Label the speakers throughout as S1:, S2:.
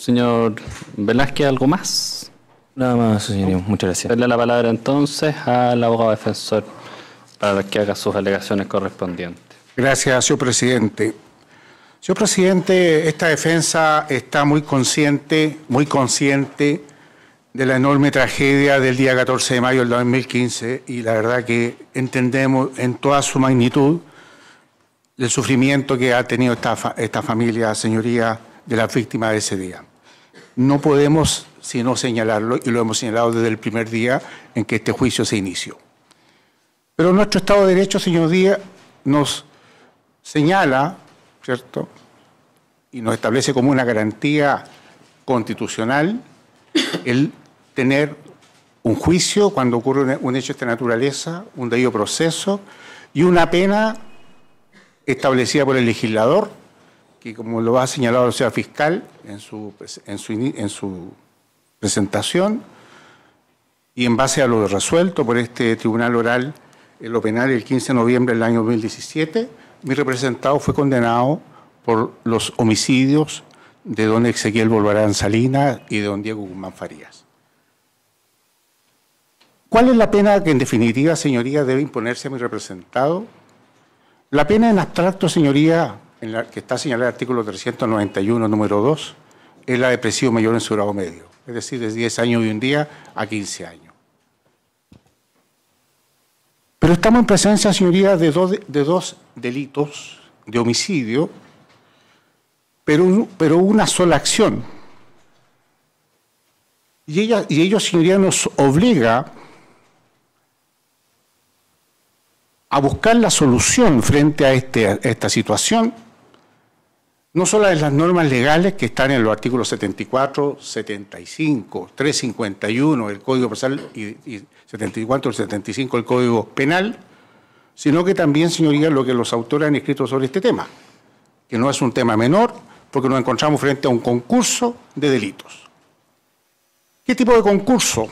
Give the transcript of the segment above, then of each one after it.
S1: Señor Velázquez, ¿algo más?
S2: Nada más, señoría. Muchas gracias.
S1: Darle la palabra entonces al abogado defensor para que haga sus alegaciones correspondientes.
S3: Gracias, señor presidente. Señor presidente, esta defensa está muy consciente de la enorme tragedia del día 14 de mayo del 2015 y la verdad que entendemos en toda su magnitud el sufrimiento que ha tenido esta familia, señoría, de las víctimas de ese día. No podemos sino señalarlo, y lo hemos señalado desde el primer día en que este juicio se inició. Pero nuestro Estado de Derecho, señoría, nos señala, ¿cierto?, y nos establece como una garantía constitucional el tener un juicio cuando ocurre un hecho de esta naturaleza, un debido proceso y una pena establecida por el legislador, que como lo ha señalado el señor fiscal en su presentación, y en base a lo resuelto por este tribunal oral en lo penal el 15 de noviembre del año 2017, mi representado fue condenado por los homicidios de don Ezequiel Bolvarán Salinas y de don Diego Guzmán Farías. ¿Cuál es la pena que en definitiva, señoría, debe imponerse a mi representado? La pena en abstracto, señoría, en la que está señalada el artículo 391, número 2, es la de presidio mayor en su grado medio, es decir, de 10 años y un día a 15 años. Pero estamos en presencia, señoría, de dos delitos de homicidio, pero una sola acción. Y ello, señoría, nos obliga a buscar la solución frente a esta situación, no solo en las normas legales que están en los artículos 74, 75, 351 del Código Procesal y 74 y 75 del Código Penal, sino que también, señoría, lo que los autores han escrito sobre este tema, que no es un tema menor, porque nos encontramos frente a un concurso de delitos. ¿Qué tipo de concurso?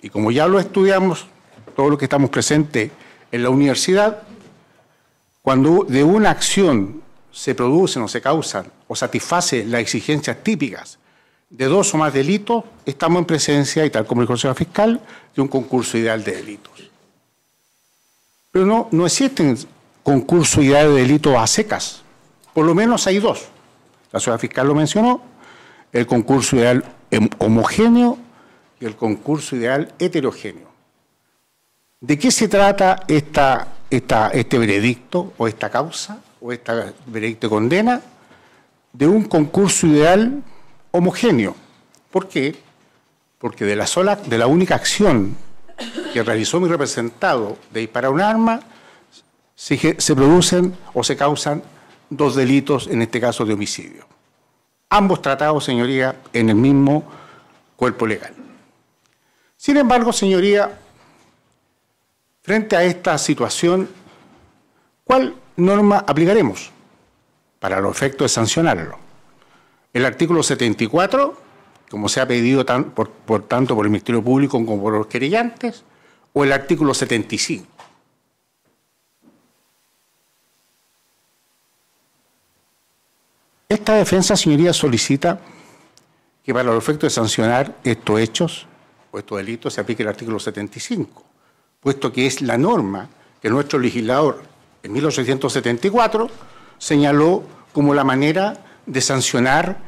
S3: Y como ya lo estudiamos, todos los que estamos presentes en la universidad, cuando de una acción se producen o se causan o satisface las exigencias típicas de dos o más delitos, estamos en presencia, y tal como el Consejo Fiscal, de un concurso ideal de delitos. Pero no existen concursos ideales de delitos a secas. Por lo menos hay dos. La señora fiscal lo mencionó, el concurso ideal homogéneo y el concurso ideal heterogéneo. ¿De qué se trata este veredicto o esta causa o este veredicto de condena? De un concurso ideal homogéneo. ¿Por qué? Porque de la única acción que realizó mi representado de disparar un arma, se producen o se causan dos delitos, en este caso de homicidio. Ambos tratados, señoría, en el mismo cuerpo legal. Sin embargo, señoría, frente a esta situación, ¿cuál norma aplicaremos para los efectos de sancionarlo? El artículo 74, como se ha pedido tanto por el Ministerio Público como por los querellantes, o el artículo 75. Esta defensa, señoría, solicita que para los efectos de sancionar estos hechos o estos delitos se aplique el artículo 75, puesto que es la norma que nuestro legislador en 1874 señaló como la manera de sancionar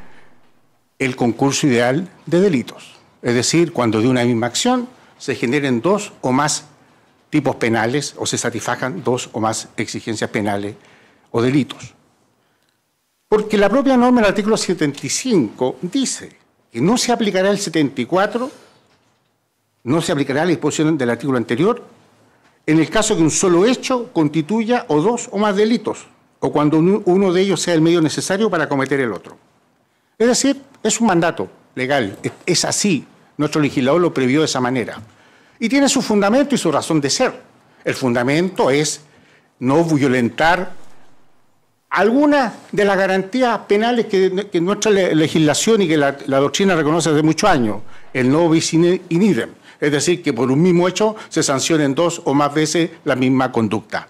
S3: el concurso ideal de delitos. Es decir, cuando de una misma acción se generen dos o más tipos penales o se satisfajan dos o más exigencias penales o delitos. Porque la propia norma del artículo 75 dice que no se aplicará el 74, no se aplicará la disposición del artículo anterior, en el caso que un solo hecho constituya o dos o más delitos, o cuando uno de ellos sea el medio necesario para cometer el otro. Es decir, es un mandato legal, es así, nuestro legislador lo previó de esa manera. Y tiene su fundamento y su razón de ser. El fundamento es no violentar algunas de las garantías penales que nuestra legislación y que la doctrina reconoce desde muchos años, el no bis in idem, es decir, que por un mismo hecho se sancionen dos o más veces la misma conducta.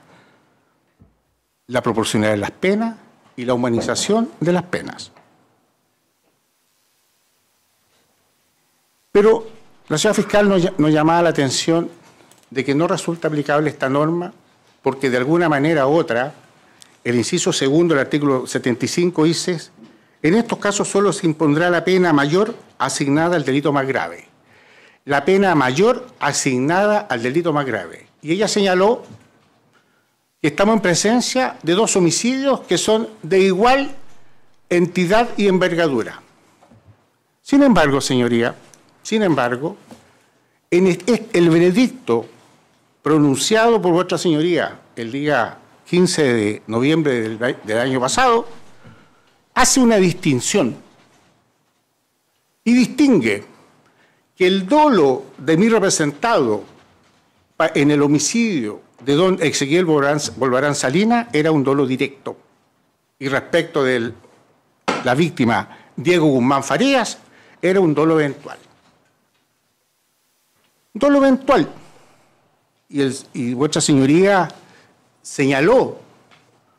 S3: La proporcionalidad de las penas y la humanización de las penas. Pero la señora fiscal nos llamaba la atención de que no resulta aplicable esta norma porque de alguna manera u otra, el inciso segundo del artículo 75 dice, en estos casos solo se impondrá la pena mayor asignada al delito más grave. La pena mayor asignada al delito más grave. Y ella señaló que estamos en presencia de dos homicidios que son de igual entidad y envergadura. Sin embargo, señoría, el veredicto pronunciado por vuestra señoría el día 15 de noviembre del año pasado hace una distinción y distingue que el dolo de mi representado en el homicidio de don Ezequiel Bolvarán Salinas era un dolo directo. Y respecto de la víctima Diego Guzmán Farías, era un dolo eventual. Dolo eventual. Y vuestra señoría señaló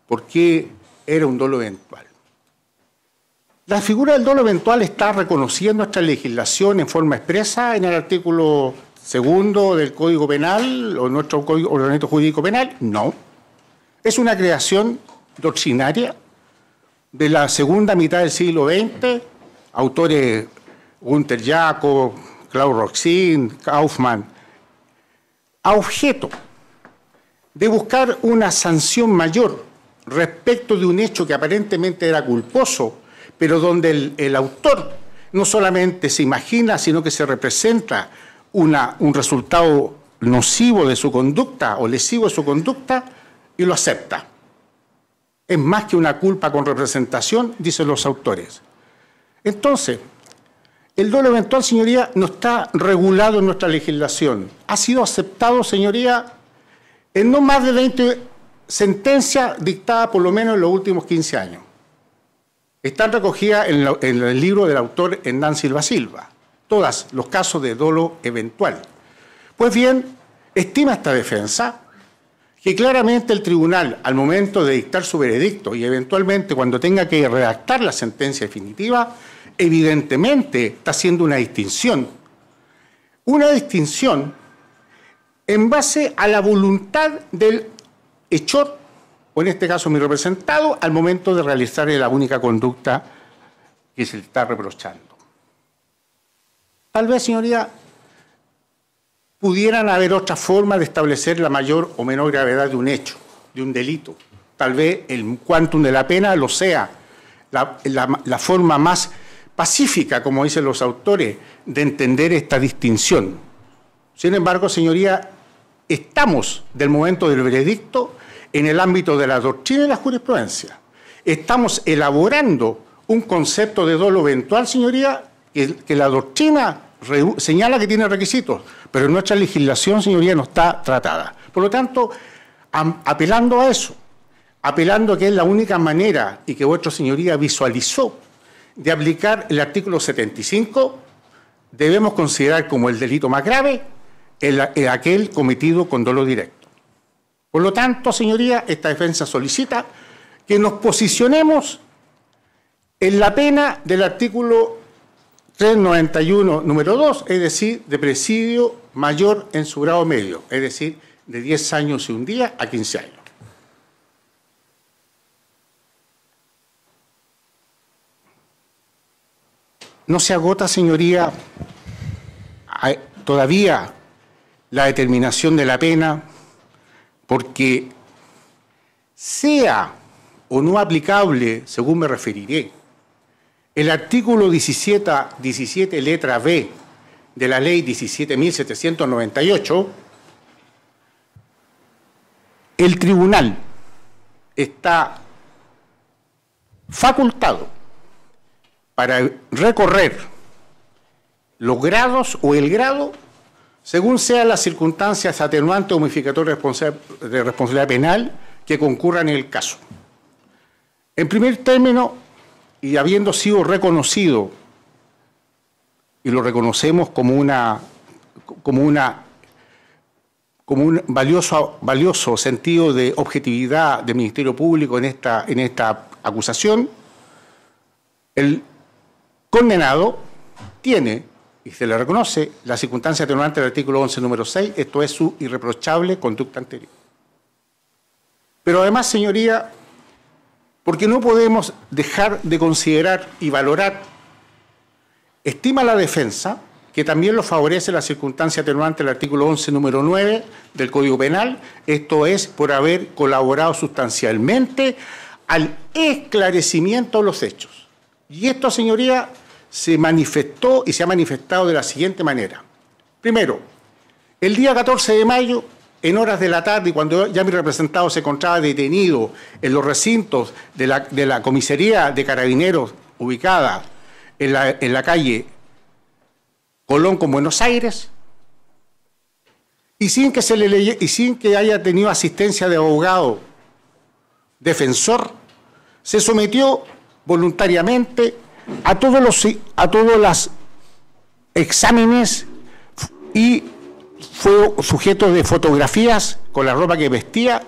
S3: por qué era un dolo eventual. La figura del dolo eventual está reconocida en nuestra legislación en forma expresa en el artículo 2 del Código Penal o nuestro ordenamiento jurídico penal. No. Es una creación doctrinaria de la segunda mitad del siglo XX, autores Gunther Jacob, Klaus Roxin, Kaufmann, a objeto de buscar una sanción mayor respecto de un hecho que aparentemente era culposo, pero donde el autor no solamente se imagina, sino que se representa un resultado nocivo de su conducta o lesivo de su conducta y lo acepta. Es más que una culpa con representación, dicen los autores. Entonces, el dolo eventual, señoría, no está regulado en nuestra legislación. Ha sido aceptado, señoría, en no más de 20 sentencias dictadas por lo menos en los últimos 15 años. Están recogidas en el libro del autor Hernán Silva Silva, todos los casos de dolo eventual. Pues bien, estima esta defensa que claramente el tribunal, al momento de dictar su veredicto y eventualmente cuando tenga que redactar la sentencia definitiva, evidentemente está haciendo una distinción. Una distinción en base a la voluntad del hechor, o en este caso mi representado, al momento de realizar la única conducta que se le está reprochando. Tal vez, señoría, pudieran haber otras formas de establecer la mayor o menor gravedad de un hecho, de un delito. Tal vez el quantum de la pena lo sea, la forma más pacífica, como dicen los autores, de entender esta distinción. Sin embargo, señoría, estamos del momento del veredicto en el ámbito de la doctrina y la jurisprudencia. Estamos elaborando un concepto de dolo eventual, señoría, que la doctrina señala que tiene requisitos, pero en nuestra legislación, señoría, no está tratada. Por lo tanto, apelando a eso, apelando a que es la única manera y que vuestra señoría visualizó de aplicar el artículo 75, debemos considerar como el delito más grave aquel cometido con dolo directo. Por lo tanto, señoría, esta defensa solicita que nos posicionemos en la pena del artículo 391, número 2, es decir, de presidio mayor en su grado medio, es decir, de 10 años y un día a 15 años. No se agota, señoría, todavía la determinación de la pena, porque sea o no aplicable, según me referiré, el artículo 17, letra B, de la ley 17.798, el tribunal está facultado para recorrer los grados o el grado según sean las circunstancias atenuantes o modificatorias de responsabilidad penal que concurran en el caso. En primer término, y habiendo sido reconocido, y lo reconocemos como un valioso sentido de objetividad del Ministerio Público en esta acusación, el condenado tiene y se le reconoce la circunstancia atenuante del artículo 11, número 6, esto es su irreprochable conducta anterior. Pero además, señoría, porque no podemos dejar de considerar y valorar, estima la defensa que también lo favorece la circunstancia atenuante del artículo 11, número 9 del Código Penal, esto es, por haber colaborado sustancialmente al esclarecimiento de los hechos. Y esto, señoría, se manifestó y se ha manifestado de la siguiente manera. Primero, el día 14 de mayo, en horas de la tarde, cuando ya mi representado se encontraba detenido en los recintos de la comisaría de Carabineros ubicada en la calle Colón con Buenos Aires, y sin que haya tenido asistencia de abogado defensor, se sometió voluntariamente a todos los exámenes y fue sujeto de fotografías con la ropa que vestía,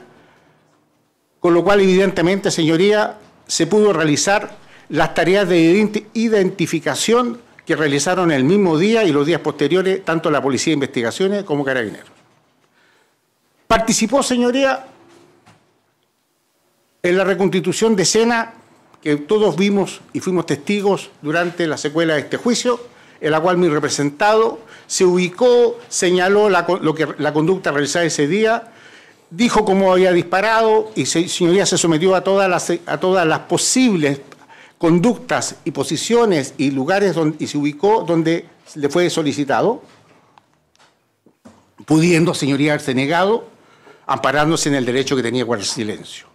S3: con lo cual evidentemente, señoría, se pudo realizar las tareas de identificación que realizaron el mismo día y los días posteriores tanto la Policía de Investigaciones como Carabineros. Participó, señoría, en la reconstitución de escena que todos vimos y fuimos testigos durante la secuela de este juicio, en la cual mi representado se ubicó, señaló la conducta realizada ese día, dijo cómo había disparado y, señoría, se sometió a todas las posibles conductas y posiciones y lugares y se ubicó donde le fue solicitado, pudiendo, señoría, haberse negado, amparándose en el derecho que tenía a guardar silencio.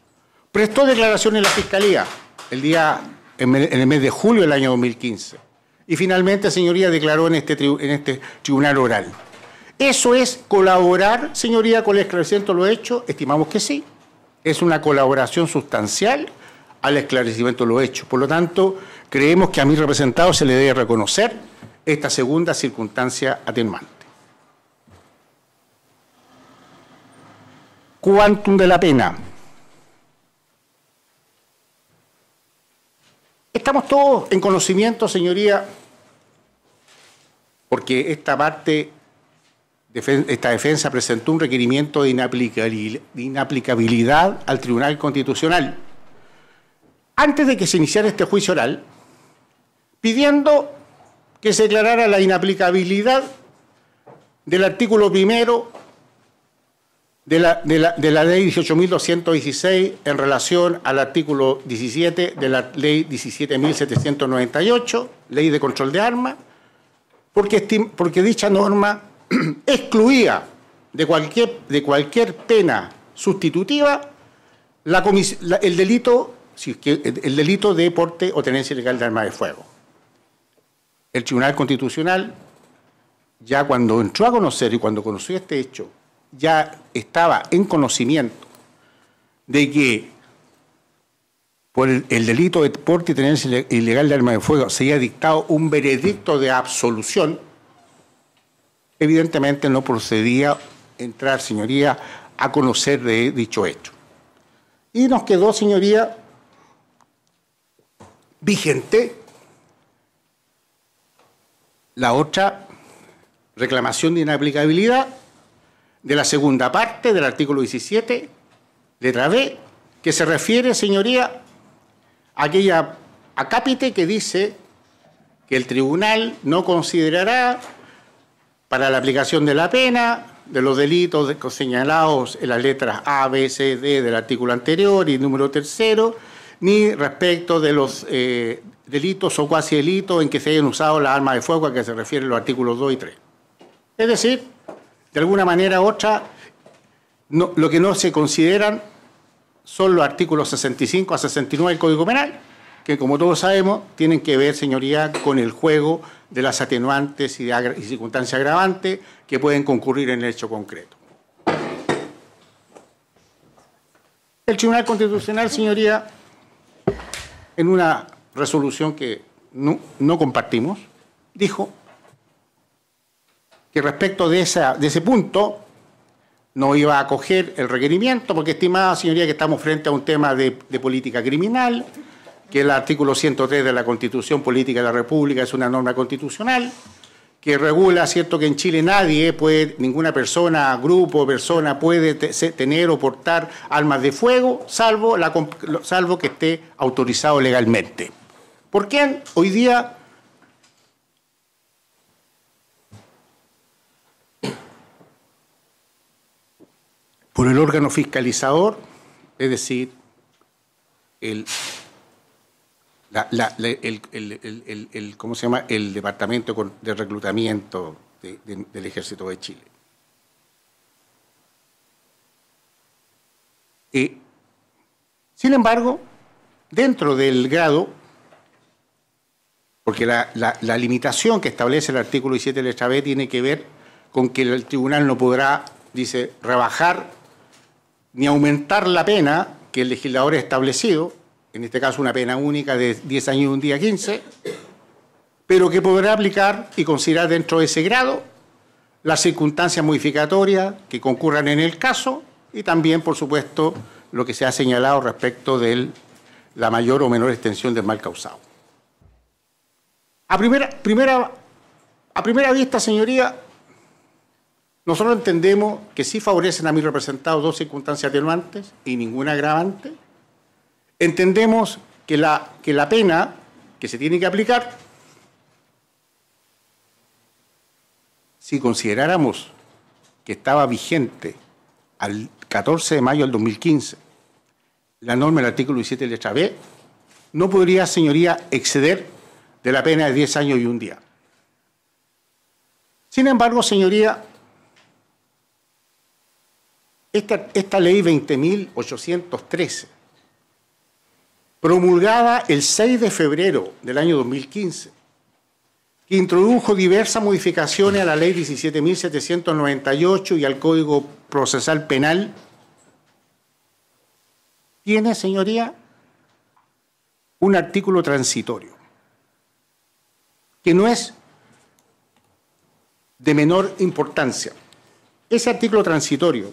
S3: Prestó declaración en la Fiscalía en el mes de julio del año 2015 y finalmente, señoría, declaró en este tribunal oral. ¿Eso es colaborar, señoría, con el esclarecimiento de los hechos? Estimamos que sí. Es una colaboración sustancial al esclarecimiento de los hechos. Por lo tanto, creemos que a mi representado se le debe reconocer esta segunda circunstancia atenuante. Quantum de la pena. Estamos todos en conocimiento, señoría, porque esta defensa presentó un requerimiento de inaplicabilidad al Tribunal Constitucional antes de que se iniciara este juicio oral, pidiendo que se declarara la inaplicabilidad del artículo primero de la ley 18.216 en relación al artículo 17 de la ley 17.798, ley de control de armas, porque dicha norma excluía de cualquier pena sustitutiva el delito de porte o tenencia ilegal de armas de fuego. El Tribunal Constitucional, ya cuando entró a conocer y cuando conoció este hecho, ya estaba en conocimiento de que por el delito de porte y tenencia ilegal de armas de fuego se había dictado un veredicto de absolución. Evidentemente no procedía entrar, señoría, a conocer de dicho hecho. Y nos quedó, señoría, vigente la otra reclamación de inaplicabilidad de la segunda parte del artículo 17, letra B, que se refiere, señoría, a aquella acápite que dice que el tribunal no considerará para la aplicación de la pena de los delitos señalados en las letras A, B, C, D del artículo anterior y número tercero, ni respecto de los delitos o cuasi delitos en que se hayan usado las armas de fuego a que se refieren los artículos 2 y 3. Es decir, de alguna manera u otra, lo que no se consideran son los artículos 65 a 69 del Código Penal, que como todos sabemos tienen que ver, señoría, con el juego de las atenuantes y circunstancias agravantes que pueden concurrir en el hecho concreto. El Tribunal Constitucional, señoría, en una resolución que no compartimos, dijo que respecto de ese punto no iba a acoger el requerimiento porque estimaba, señoría, que estamos frente a un tema de política criminal, que el artículo 103 de la Constitución Política de la República es una norma constitucional, que regula, ¿cierto?, que en Chile nadie puede, ninguna persona, grupo, persona puede tener o portar armas de fuego, salvo que esté autorizado legalmente. ¿Por quién? Hoy día por el órgano fiscalizador, es decir, ¿cómo se llama? El Departamento de Reclutamiento del Ejército de Chile. Sin embargo, dentro del grado, porque la limitación que establece el artículo 17 letra B tiene que ver con que el tribunal no podrá, dice, rebajar ni aumentar la pena que el legislador ha establecido, en este caso una pena única de 10 años y un día 15, pero que podrá aplicar y considerar dentro de ese grado las circunstancias modificatorias que concurran en el caso y también, por supuesto, lo que se ha señalado respecto de la mayor o menor extensión del mal causado. A primera vista, señoría, nosotros entendemos que sí favorecen a mi representado dos circunstancias atenuantes y ninguna agravante. Entendemos que la pena que se tiene que aplicar, si consideráramos que estaba vigente al 14 de mayo del 2015 la norma del artículo 17 letra B, no podría, señoría, exceder de la pena de 10 años y un día. Sin embargo, señoría, esta ley 20.813, promulgada el 6 de febrero del año 2015, que introdujo diversas modificaciones a la ley 17.798 y al Código Procesal Penal, tiene, señoría, un artículo transitorio, que no es de menor importancia. Ese artículo transitorio,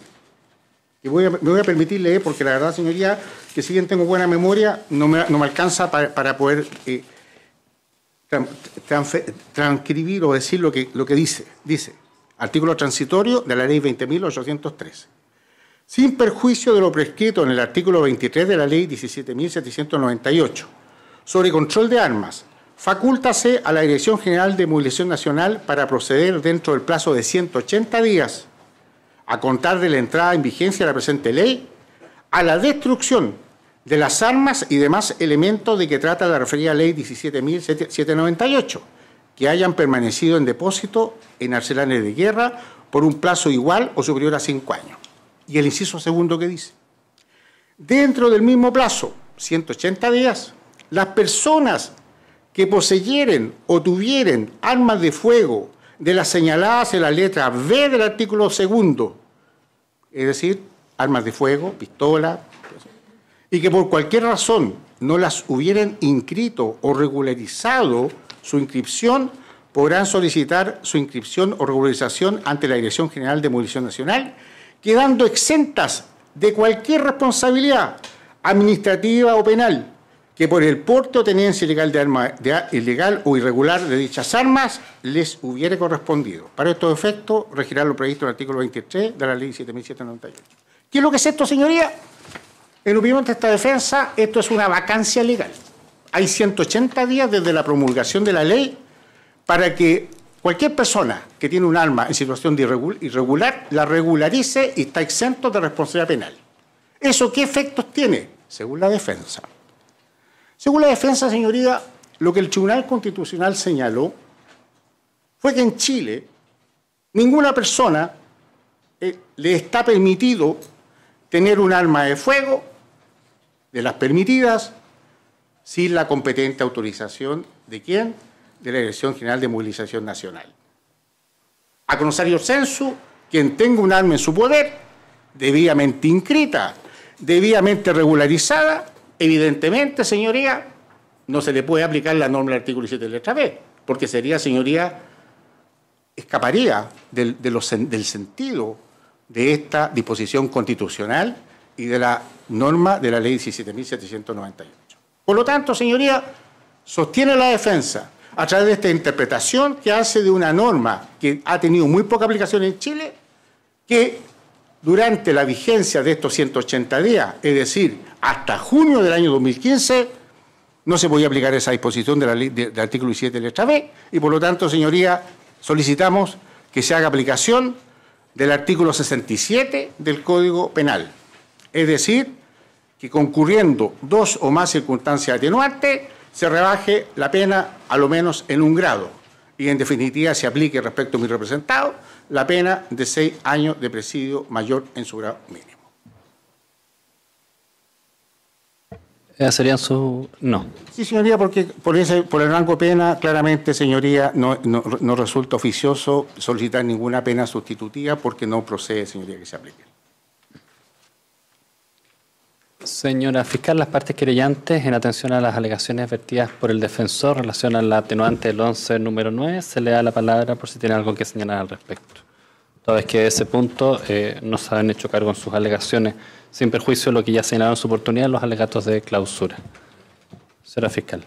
S3: y me voy a permitir leer, porque la verdad, señoría, que si bien tengo buena memoria, no me alcanza para poder transcribir o decir lo que dice. Dice, artículo transitorio de la ley 20.813. Sin perjuicio de lo prescrito en el artículo 23 de la ley 17.798, sobre control de armas, facúltase a la Dirección General de Movilización Nacional para proceder dentro del plazo de 180 días a contar de la entrada en vigencia de la presente ley, a la destrucción de las armas y demás elementos de que trata la referida ley 17.798, que hayan permanecido en depósito en arsenales de guerra por un plazo igual o superior a 5 años. Y el inciso segundo que dice, dentro del mismo plazo, 180 días, las personas que poseyeren o tuvieren armas de fuego de las señaladas en la letra B del artículo segundo, es decir, armas de fuego, pistola, y que por cualquier razón no las hubieran inscrito o regularizado su inscripción, podrán solicitar su inscripción o regularización ante la Dirección General de Movilización Nacional, quedando exentas de cualquier responsabilidad administrativa o penal que por el porte o tenencia ilegal de arma ilegal o irregular de dichas armas les hubiere correspondido. Para estos efectos, regirá lo previsto en el artículo 23 de la ley 17.798. ¿Qué es lo que es esto, señoría? En opinión de esta defensa, esto es una vacancia legal. Hay 180 días desde la promulgación de la ley para que cualquier persona que tiene un arma en situación de irregular la regularice y está exento de responsabilidad penal. ¿Eso qué efectos tiene? Según la defensa. Según la defensa, señoría, lo que el Tribunal Constitucional señaló fue que en Chile ninguna persona le está permitido tener un arma de fuego de las permitidas sin la competente autorización ¿de quién? De la Dirección General de Movilización Nacional. A contrario sensu, quien tenga un arma en su poder, debidamente inscrita, debidamente regularizada, evidentemente, señoría, no se le puede aplicar la norma del artículo 17 letra B, porque sería, señoría, escaparía del sentido de esta disposición constitucional y de la norma de la ley 17.798. Por lo tanto, señoría, sostiene la defensa, a través de esta interpretación que hace de una norma que ha tenido muy poca aplicación en Chile, que durante la vigencia de estos 180 días, es decir, hasta junio del año 2015, no se podía aplicar esa disposición de la ley del artículo 17 letra B, y por lo tanto, señoría, solicitamos que se haga aplicación del artículo 67 del Código Penal. Es decir, que concurriendo 2 o más circunstancias atenuantes, se rebaje la pena a lo menos en 1 grado y en definitiva se aplique respecto a mi representado la pena de 6 años de presidio mayor en su grado mínimo.
S1: ¿Serían su...? No.
S3: Sí, señoría, porque por el rango de pena, claramente, señoría, no resulta oficioso solicitar ninguna pena sustitutiva porque no procede, señoría, que se aplique.
S1: Señora fiscal, las partes querellantes, en atención a las alegaciones vertidas por el defensor en relación a la atenuante del 11, número 9, se le da la palabra por si tiene algo que señalar al respecto. Toda vez que de ese punto no se han hecho cargo en sus alegaciones, sin perjuicio de lo que ya señalaron en su oportunidad los alegatos de clausura. Señora fiscal.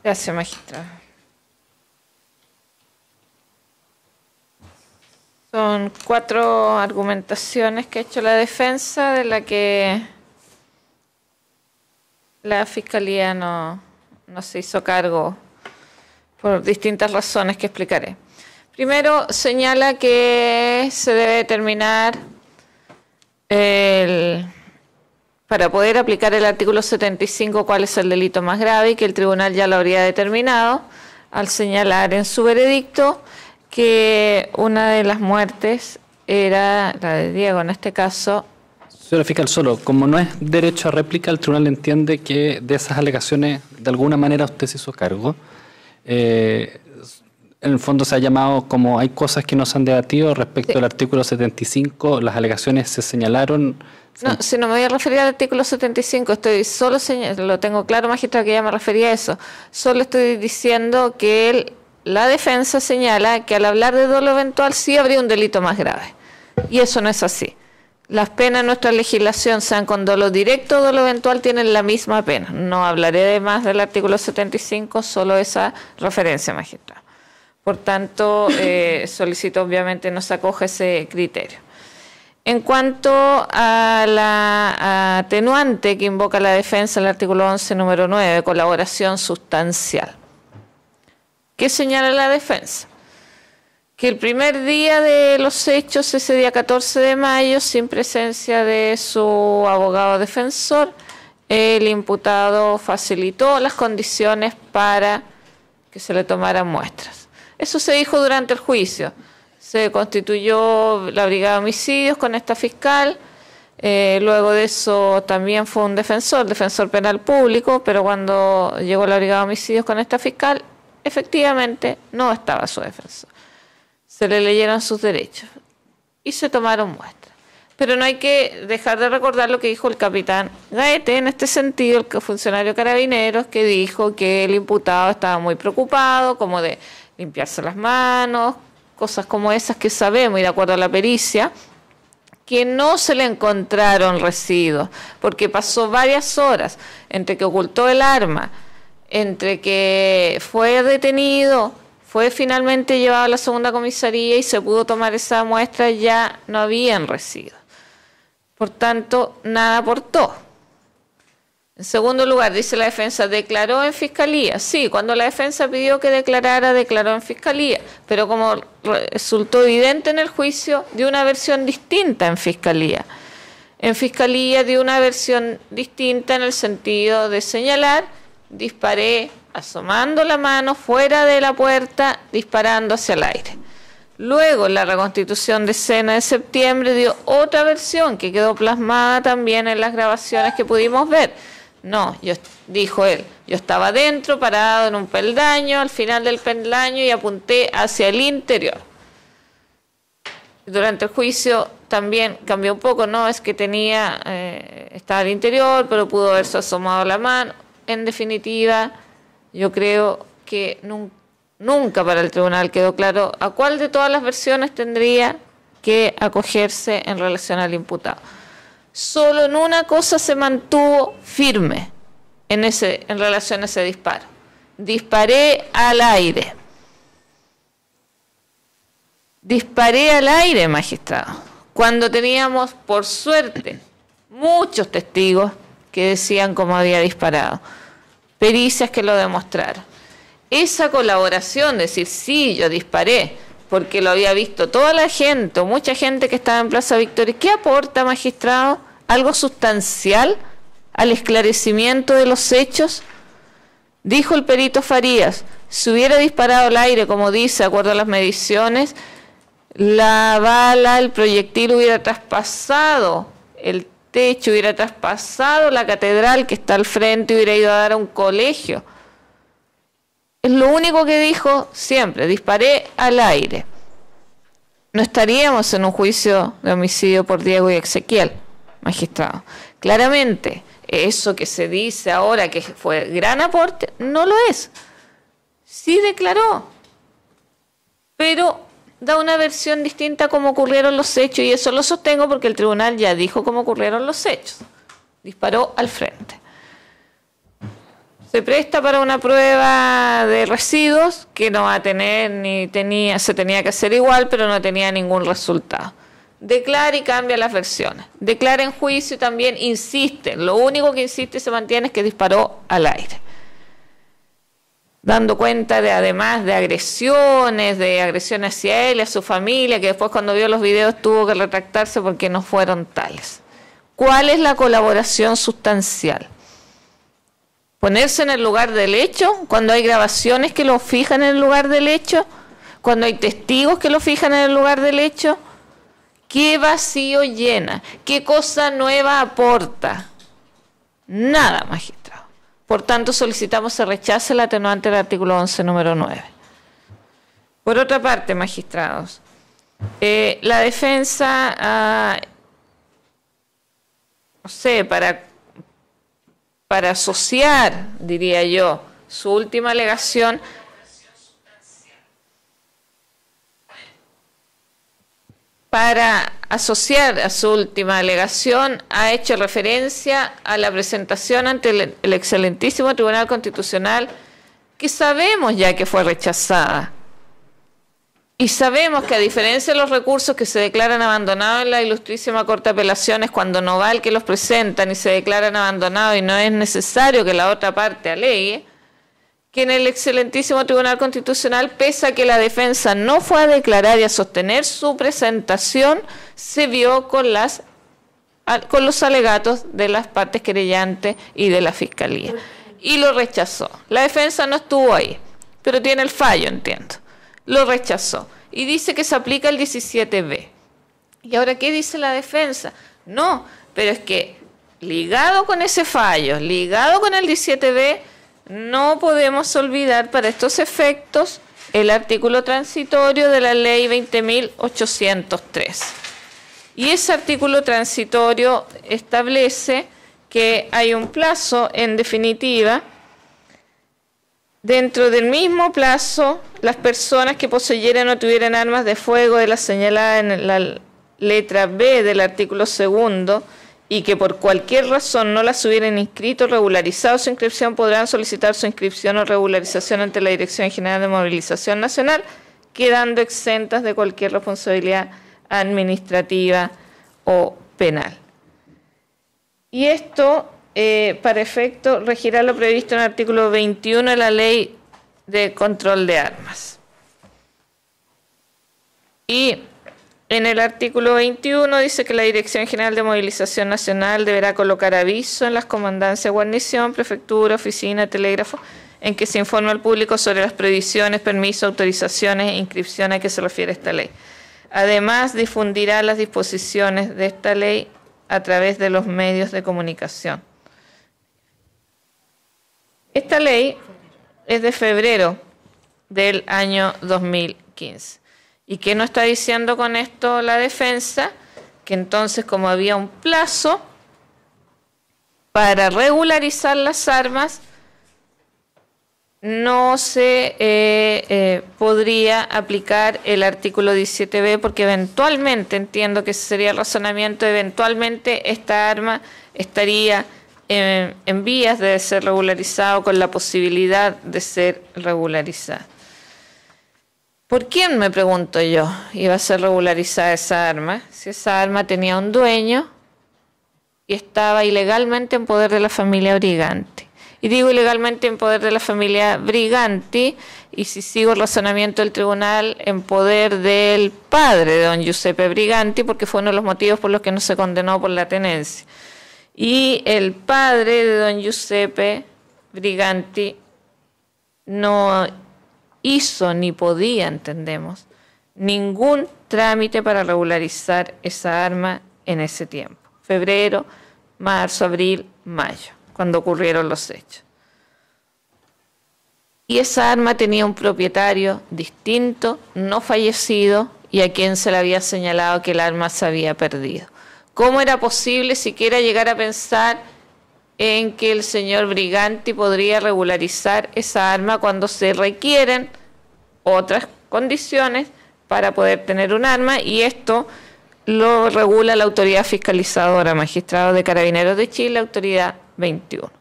S4: Gracias, magistrado. Son 4 argumentaciones que ha hecho la defensa, de la que la Fiscalía no se hizo cargo por distintas razones que explicaré. Primero, señala que se debe determinar para poder aplicar el artículo 75 cuál es el delito más grave y que el tribunal ya lo habría determinado al señalar en su veredicto que una de las muertes era la de Diego, en este caso.
S1: Señora fiscal, solo, como no es derecho a réplica, el tribunal entiende que de esas alegaciones, de alguna manera usted se hizo cargo. En el fondo se ha llamado como hay cosas que no se han debatido respecto al artículo 75, las alegaciones se señalaron.
S4: No, si no me voy a referir al artículo 75, lo tengo claro, magistrado, que ya me refería a eso. Solo estoy diciendo que la defensa señala que al hablar de dolo eventual sí habría un delito más grave. Y eso no es así. Las penas en nuestra legislación, sean con dolo directo o dolo eventual, tienen la misma pena. No hablaré más del artículo 75, solo esa referencia, magistrado. Por tanto, solicito obviamente no se acoge ese criterio. En cuanto a la atenuante que invoca la defensa, el artículo 11, número 9, colaboración sustancial. ¿Qué señala la defensa? Que el primer día de los hechos, ese día 14 de mayo, sin presencia de su abogado defensor, el imputado facilitó las condiciones para que se le tomaran muestras. Eso se dijo durante el juicio. Se constituyó la brigada de homicidios con esta fiscal. Luego de eso también fue un defensor penal público, pero cuando llegó la brigada de homicidios con esta fiscal, efectivamente no estaba su defensor. Se le leyeron sus derechos y se tomaron muestras. Pero no hay que dejar de recordar lo que dijo el capitán Gaete, en este sentido, el funcionario carabineros, que dijo que el imputado estaba muy preocupado, como de limpiarse las manos, cosas como esas que sabemos, y de acuerdo a la pericia, que no se le encontraron residuos, porque pasó varias horas entre que ocultó el arma, entre que fue detenido, fue finalmente llevado a la segunda comisaría y se pudo tomar esa muestra, ya no habían residuos. Por tanto, nada aportó. En segundo lugar, dice la defensa, declaró en fiscalía. Sí, cuando la defensa pidió que declarara, declaró en fiscalía, pero como resultó evidente en el juicio, dio una versión distinta en fiscalía. En fiscalía dio una versión distinta en el sentido de señalar: disparé asomando la mano fuera de la puerta, disparando hacia el aire. Luego, en la reconstitución de escena de septiembre, dio otra versión que quedó plasmada también en las grabaciones que pudimos ver. No, dijo él, yo estaba dentro, parado en un peldaño, al final del peldaño, y apunté hacia el interior. Durante el juicio también cambió un poco, no es que estaba al interior, pero pudo haberse asomado la mano. En definitiva, yo creo que nunca para el tribunal quedó claro a cuál de todas las versiones tendría que acogerse en relación al imputado. Solo en una cosa se mantuvo firme, en relación a ese disparo. Disparé al aire. Disparé al aire, magistrado, cuando teníamos, por suerte, muchos testigos que decían cómo había disparado, pericias que lo demostraron. Esa colaboración, decir, sí, yo disparé, porque lo había visto toda la gente, o mucha gente que estaba en Plaza Victoria, ¿qué aporta, magistrado? ¿Algo sustancial al esclarecimiento de los hechos? Dijo el perito Farías, si hubiera disparado al aire, como dice, de acuerdo a las mediciones, la bala, el proyectil hubiera traspasado el techo, hubiera traspasado la catedral que está al frente y hubiera ido a dar a un colegio. Es lo único que dijo siempre, disparé al aire. No estaríamos en un juicio de homicidio por Diego y Ezequiel, magistrado. Claramente, eso que se dice ahora que fue gran aporte, no lo es. Sí declaró, pero da una versión distinta a cómo ocurrieron los hechos, y eso lo sostengo porque el tribunal ya dijo cómo ocurrieron los hechos. Disparó al frente. Se presta para una prueba de residuos que no va a tener, se tenía que hacer igual, pero no tenía ningún resultado. Declara y cambia las versiones. Declara en juicio y también insiste. Lo único que insiste y se mantiene es que disparó al aire. Dando cuenta de, además de agresiones hacia él y a su familia, que después cuando vio los videos tuvo que retractarse porque no fueron tales. ¿Cuál es la colaboración sustancial? Ponerse en el lugar del hecho, cuando hay grabaciones que lo fijan en el lugar del hecho, cuando hay testigos que lo fijan en el lugar del hecho. ¿Qué vacío llena? ¿Qué cosa nueva aporta? Nada, magistrado. Por tanto, solicitamos se rechace el atenuante del artículo 11, número 9. Por otra parte, magistrados, la defensa, no sé, para asociar, diría yo, su última alegación, para asociar a su última alegación, ha hecho referencia a la presentación ante el excelentísimo Tribunal Constitucional, que sabemos ya que fue rechazada. Y sabemos que a diferencia de los recursos que se declaran abandonados en la ilustrísima Corte de Apelaciones, cuando no va el que los presentan y se declaran abandonados y no es necesario que la otra parte alegue, que en el excelentísimo Tribunal Constitucional, pese a que la defensa no fue a declarar y a sostener su presentación, se vio con los alegatos de las partes querellantes y de la Fiscalía. Y lo rechazó. La defensa no estuvo ahí, pero tiene el fallo, entiendo. Lo rechazó. Y dice que se aplica el 17B. ¿Y ahora qué dice la defensa? No, pero es que ligado con ese fallo, ligado con el 17B, no podemos olvidar para estos efectos el artículo transitorio de la ley 20.803. Y ese artículo transitorio establece que hay un plazo, en definitiva, dentro del mismo plazo, las personas que poseyeran o tuvieran armas de fuego de la señalada en la letra B del artículo 2, y que por cualquier razón no las hubieran inscrito o regularizado su inscripción, podrán solicitar su inscripción o regularización ante la Dirección General de Movilización Nacional, quedando exentas de cualquier responsabilidad administrativa o penal. Y esto, para efecto, regirá lo previsto en el artículo 21 de la Ley de Control de Armas. Y en el artículo 21 dice que la Dirección General de Movilización Nacional deberá colocar aviso en las comandancias, guarnición, prefectura, oficina, telégrafo, en que se informe al público sobre las prohibiciones, permisos, autorizaciones e inscripciones a que se refiere esta ley. Además, difundirá las disposiciones de esta ley a través de los medios de comunicación. Esta ley es de febrero del año 2015. ¿Y qué nos está diciendo con esto la defensa? Que entonces, como había un plazo para regularizar las armas, no se podría aplicar el artículo 17B, porque eventualmente, entiendo que ese sería el razonamiento, eventualmente esta arma estaría en vías de ser regularizado, con la posibilidad de ser regularizado. ¿Por quién, me pregunto yo, iba a ser regularizada esa arma? Si esa arma tenía un dueño y estaba ilegalmente en poder de la familia Briganti. Y digo ilegalmente en poder de la familia Briganti, y si sigo el razonamiento del tribunal, en poder del padre de don Giuseppe Briganti, porque fue uno de los motivos por los que no se condenó por la tenencia. Y el padre de don Giuseppe Briganti no hizo ni podía, entendemos, ningún trámite para regularizar esa arma en ese tiempo. Febrero, marzo, abril, mayo, cuando ocurrieron los hechos. Y esa arma tenía un propietario distinto, no fallecido, y a quien se le había señalado que el arma se había perdido. ¿Cómo era posible siquiera llegar a pensar en que el señor Briganti podría regularizar esa arma cuando se requieren otras condiciones para poder tener un arma? Y esto lo regula la autoridad fiscalizadora, Magistrado de Carabineros de Chile, Autoridad 21.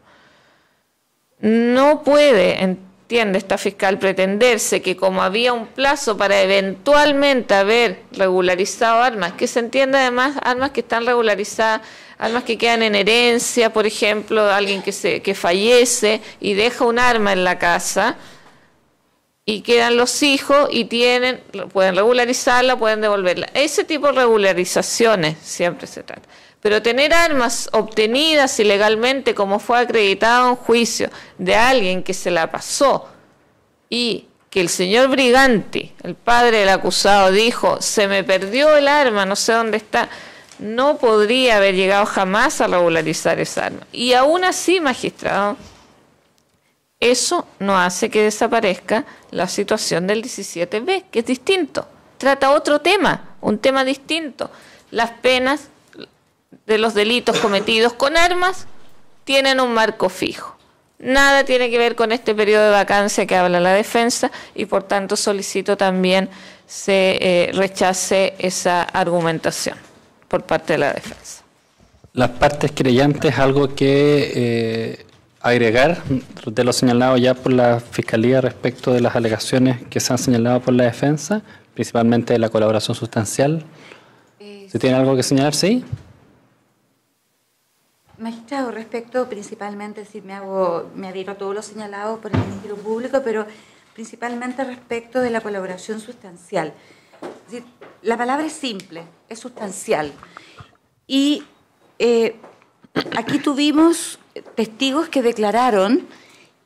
S4: No puede, entiende esta fiscal, pretenderse que como había un plazo para eventualmente haber regularizado armas, que se entiende además armas que están regularizadas, armas que quedan en herencia, por ejemplo, alguien que fallece y deja un arma en la casa, y quedan los hijos y pueden regularizarla, pueden devolverla. Ese tipo de regularizaciones siempre se trata. Pero tener armas obtenidas ilegalmente, como fue acreditado en juicio, de alguien que se la pasó, y que el señor Briganti, el padre del acusado, dijo, se me perdió el arma, no sé dónde está, no podría haber llegado jamás a regularizar esa arma. Y aún así, magistrado, eso no hace que desaparezca la situación del 17B, que es distinto. Trata otro tema, un tema distinto. Las penas de los delitos cometidos con armas tienen un marco fijo. Nada tiene que ver con este periodo de vacancia que habla la defensa, y por tanto solicito también se rechace esa argumentación por parte de la defensa.
S1: Las partes querellantes, algo que agregar de lo señalado ya por la Fiscalía respecto de las alegaciones que se han señalado por la defensa, principalmente de la colaboración sustancial. ¿Se tiene algo que señalar? Sí.
S5: Magistrado, respecto principalmente, si me adhiero a todo lo señalado por el Ministerio Público, pero principalmente respecto de la colaboración sustancial. Es decir, la palabra es simple, es sustancial. Y aquí tuvimos testigos que declararon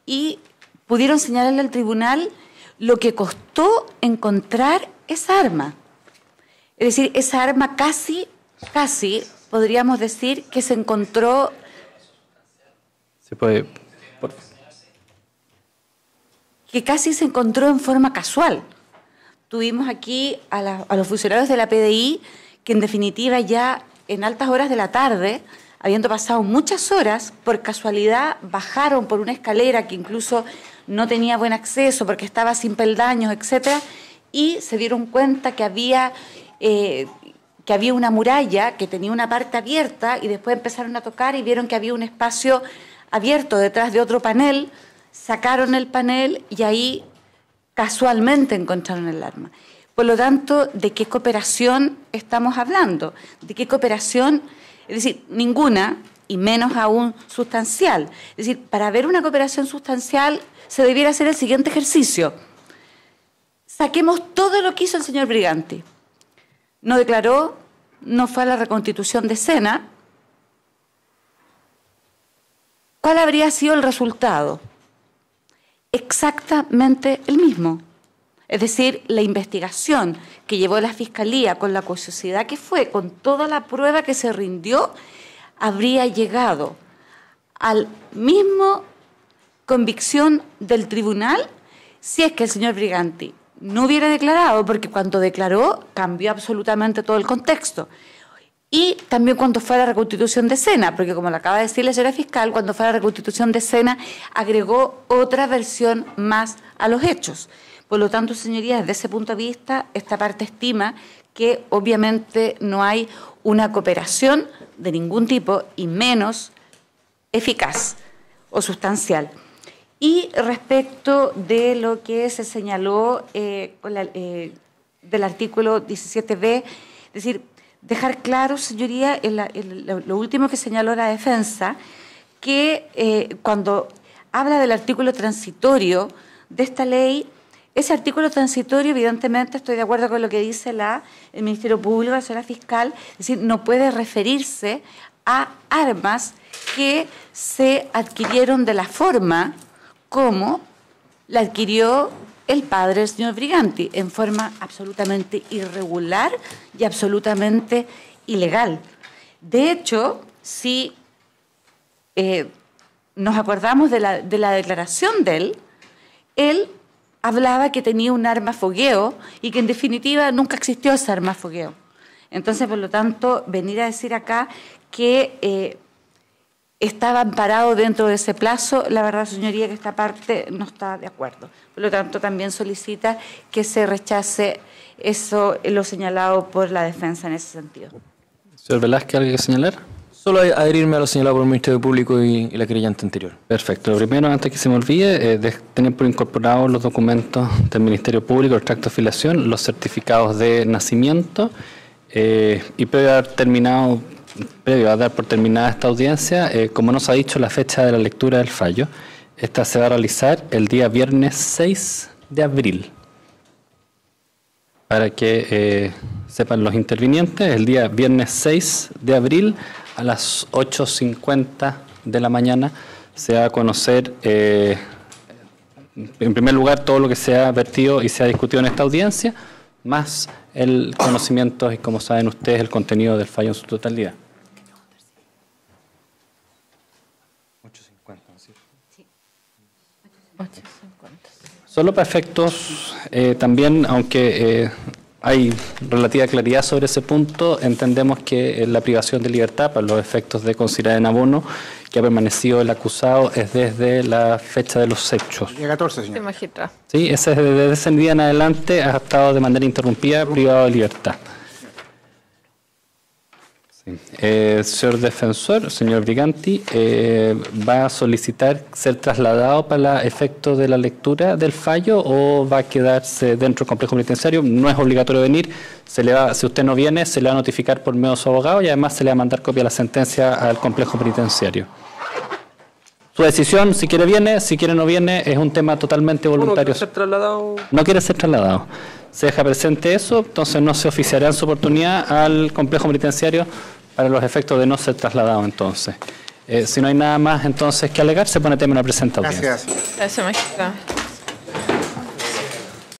S5: y pudieron señalarle al tribunal lo que costó encontrar esa arma. Es decir, esa arma casi podríamos decir que se encontró.
S1: ¿Se puede?
S5: Que casi se encontró en forma casual. Tuvimos aquí a los funcionarios de la PDI que en definitiva ya en altas horas de la tarde, habiendo pasado muchas horas, por casualidad bajaron por una escalera que incluso no tenía buen acceso porque estaba sin peldaños, etcétera, y se dieron cuenta que había una muralla que tenía una parte abierta, y después empezaron a tocar y vieron que había un espacio abierto detrás de otro panel, sacaron el panel y ahí casualmente encontraron el arma. Por lo tanto, ¿de qué cooperación estamos hablando? ¿De qué cooperación? Es decir, ninguna, y menos aún sustancial. Es decir, para ver una cooperación sustancial se debiera hacer el siguiente ejercicio. Saquemos todo lo que hizo el señor Briganti. No declaró, no fue a la reconstitución de escena. ¿Cuál habría sido el resultado? Exactamente el mismo. Es decir, la investigación que llevó la Fiscalía, con la acuosidad que fue, con toda la prueba que se rindió, habría llegado al mismo convicción del tribunal si es que el señor Briganti no hubiera declarado, porque cuando declaró cambió absolutamente todo el contexto. Y también cuando fue a la reconstitución de escena, porque como lo acaba de decir la señora fiscal, cuando fue a la reconstitución de escena agregó otra versión más a los hechos. Por lo tanto, señorías, desde ese punto de vista, esta parte estima que obviamente no hay una cooperación de ningún tipo, y menos eficaz o sustancial. Y respecto de lo que se señaló del artículo 17b, es decir, dejar claro, señoría, lo último que señaló la defensa, que cuando habla del artículo transitorio de esta ley, ese artículo transitorio, evidentemente, estoy de acuerdo con lo que dice el Ministerio Público, la señora fiscal, es decir, no puede referirse a armas que se adquirieron de la forma como la adquirió el padre del señor Briganti, en forma absolutamente irregular y absolutamente ilegal. De hecho, si nos acordamos de la declaración de él hablaba que tenía un arma fogueo y que en definitiva nunca existió esa arma fogueo. Entonces, por lo tanto, venir a decir acá que estaba amparado dentro de ese plazo, la verdad, señoría, que esta parte no está de acuerdo. Por lo tanto, también solicita que se rechace eso, lo señalado por la defensa en ese sentido.
S1: Señor Velázquez, ¿algo que señalar?
S2: Solo adherirme a lo señalado por el Ministerio Público y la querellante anterior.
S1: Perfecto. Lo primero, antes que se me olvide, tener por incorporados los documentos del Ministerio Público, el extracto de filiación, los certificados de nacimiento y previo a dar por terminada esta audiencia, como nos ha dicho la fecha de la lectura del fallo, esta se va a realizar el día viernes 6 de abril. Para que sepan los intervinientes, el día viernes 6 de abril a las 8:50 de la mañana se va a conocer, en primer lugar, todo lo que se ha vertido y se ha discutido en esta audiencia, más el conocimiento y, como saben ustedes, el contenido del fallo en su totalidad.
S2: 8:50, ¿sí?
S5: Sí.
S4: 8:50.
S1: Solo para efectos, también, aunque hay relativa claridad sobre ese punto, entendemos que la privación de libertad, para los efectos de considerar en abono, que ha permanecido el acusado, es desde la fecha de los hechos.
S3: El día 14,
S4: Sí,
S3: señor.
S4: magistrado.
S1: Sí, ese, desde ese día en adelante ha estado de manera interrumpida privado de libertad. Sí. Señor defensor, señor Briganti, ¿va a solicitar ser trasladado para efecto de la lectura del fallo o va a quedarse dentro del complejo penitenciario? No es obligatorio venir, si usted no viene, se le va a notificar por medio de su abogado y además se le va a mandar copia de la sentencia al complejo penitenciario. Su decisión, si quiere viene, si quiere no viene, es un tema totalmente voluntario. No quiere ser trasladado. Se deja presente eso, entonces no se oficiará en su oportunidad al complejo penitenciario para los efectos de no ser trasladado entonces. Si no hay nada más entonces que alegar, se pone término a presente audiencia.
S3: Gracias.
S4: Gracias, magistrado.